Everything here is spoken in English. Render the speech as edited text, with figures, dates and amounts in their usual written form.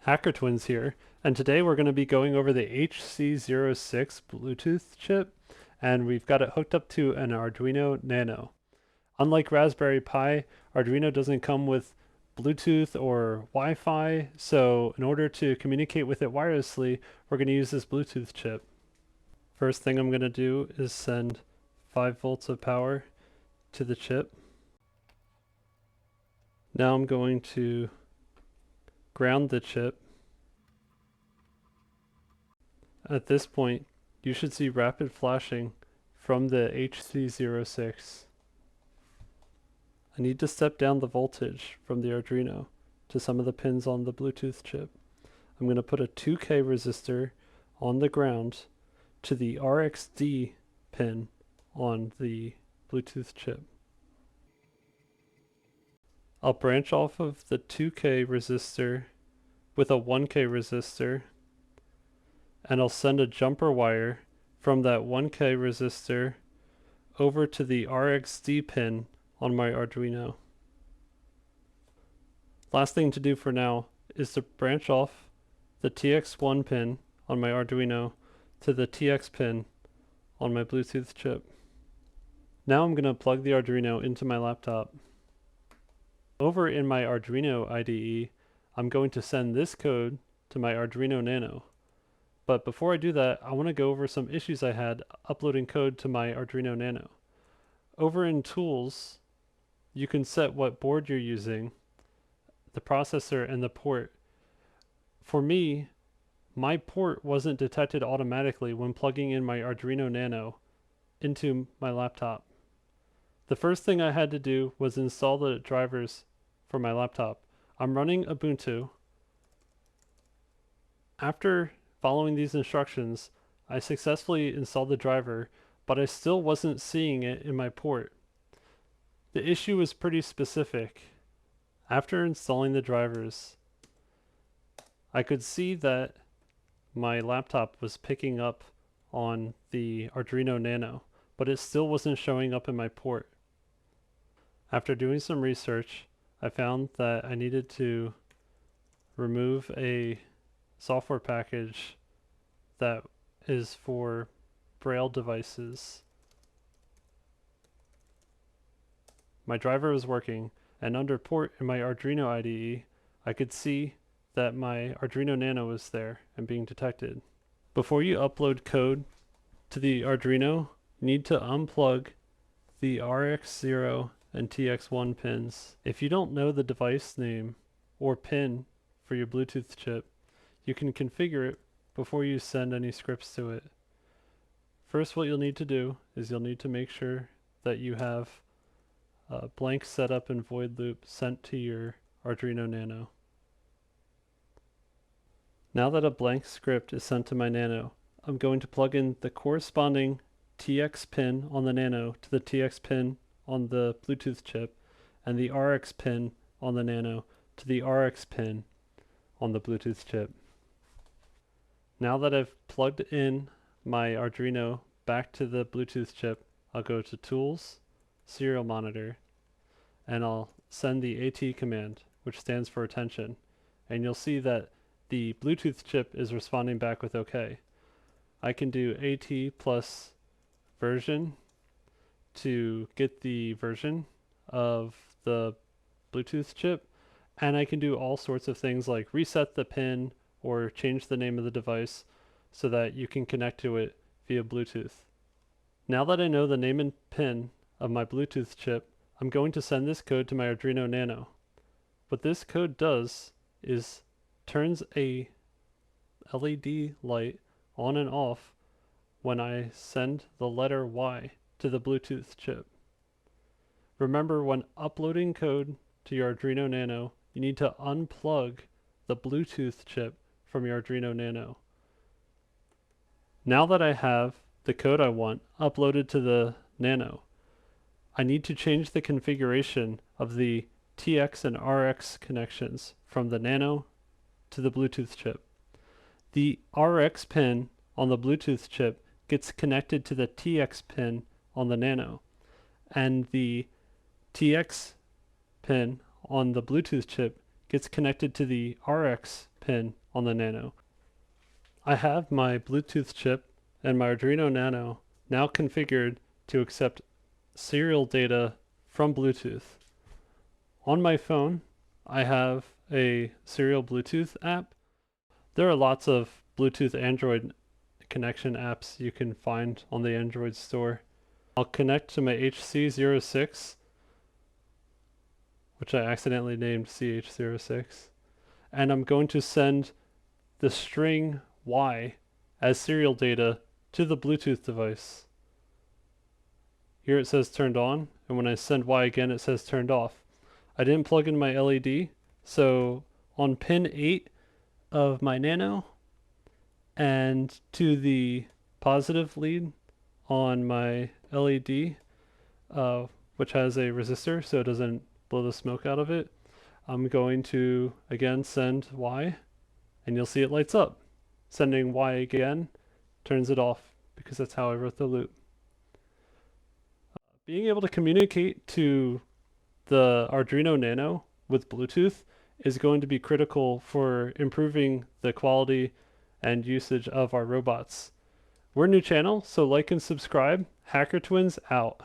Hacker Twins here, and today we're going to be going over the HC-06 Bluetooth chip, and we've got it hooked up to an Arduino Nano. Unlike Raspberry Pi, Arduino doesn't come with Bluetooth or Wi-Fi, so in order to communicate with it wirelessly, we're going to use this Bluetooth chip. First thing I'm going to do is send 5 volts of power to the chip. Now I'm going to ground the chip. At this point, you should see rapid flashing from the HC-06. I need to step down the voltage from the Arduino to some of the pins on the Bluetooth chip. I'm going to put a 2K resistor on the ground to the RxD pin on the Bluetooth chip. I'll branch off of the 2K resistor with a 1K resistor, and I'll send a jumper wire from that 1K resistor over to the RxD pin on my Arduino. Last thing to do for now is to branch off the TX1 pin on my Arduino to the TX pin on my Bluetooth chip. Now I'm going to plug the Arduino into my laptop. Over in my Arduino IDE, I'm going to send this code to my Arduino Nano. But before I do that, I want to go over some issues I had uploading code to my Arduino Nano. Over in Tools, you can set what board you're using, the processor, and the port. For me, my port wasn't detected automatically when plugging in my Arduino Nano into my laptop. The first thing I had to do was install the drivers for my laptop. I'm running Ubuntu. After following these instructions, I successfully installed the driver, but I still wasn't seeing it in my port. The issue was pretty specific. After installing the drivers, I could see that my laptop was picking up on the Arduino Nano, but it still wasn't showing up in my port. After doing some research, I found that I needed to remove a software package that is for Braille devices. My driver was working, and under port in my Arduino IDE, I could see that my Arduino Nano was there and being detected. Before you upload code to the Arduino, you need to unplug the RX0 and TX1 pins. If you don't know the device name or pin for your Bluetooth chip, you can configure it before you send any scripts to it. First, what you'll need to do is you'll need to make sure that you have a blank setup and void loop sent to your Arduino Nano. Now that a blank script is sent to my Nano, I'm going to plug in the corresponding TX pin on the Nano to the TX pin on the Bluetooth chip, and the RX pin on the Nano to the RX pin on the Bluetooth chip. Now that I've plugged in my Arduino back to the Bluetooth chip, I'll go to Tools, Serial Monitor, and I'll send the AT command, which stands for attention, and you'll see that the Bluetooth chip is responding back with OK. I can do AT plus version to get the version of the Bluetooth chip, and I can do all sorts of things like reset the pin or change the name of the device so that you can connect to it via Bluetooth. Now that I know the name and pin of my Bluetooth chip, I'm going to send this code to my Arduino Nano. What this code does is turns a LED light on and off when I send the letter Y to the Bluetooth chip. Remember, when uploading code to your Arduino Nano, you need to unplug the Bluetooth chip from your Arduino Nano. Now that I have the code I want uploaded to the Nano, I need to change the configuration of the TX and RX connections from the Nano to the Bluetooth chip. The RX pin on the Bluetooth chip gets connected to the TX pin on the Nano, and the TX pin on the Bluetooth chip gets connected to the RX pin on the Nano. I have my Bluetooth chip and my Arduino Nano now configured to accept serial data from Bluetooth. On my phone, I have a serial Bluetooth app. There are lots of Bluetooth Android connection apps you can find on the Android store. I'll connect to my HC-06, which I accidentally named CH341SER, and I'm going to send the string Y as serial data to the Bluetooth device. Here it says turned on, and when I send Y again, it says turned off. I didn't plug in my LED, so on pin 8 of my Nano and to the positive lead on my LED, which has a resistor so it doesn't blow the smoke out of it, I'm going to again send Y, and you'll see it lights up. Sending Y again turns it off, because that's how I wrote the loop. Being able to communicate to the Arduino Nano with Bluetooth is going to be critical for improving the quality and usage of our robots. We're a new channel, so like and subscribe. Hacker Twins out.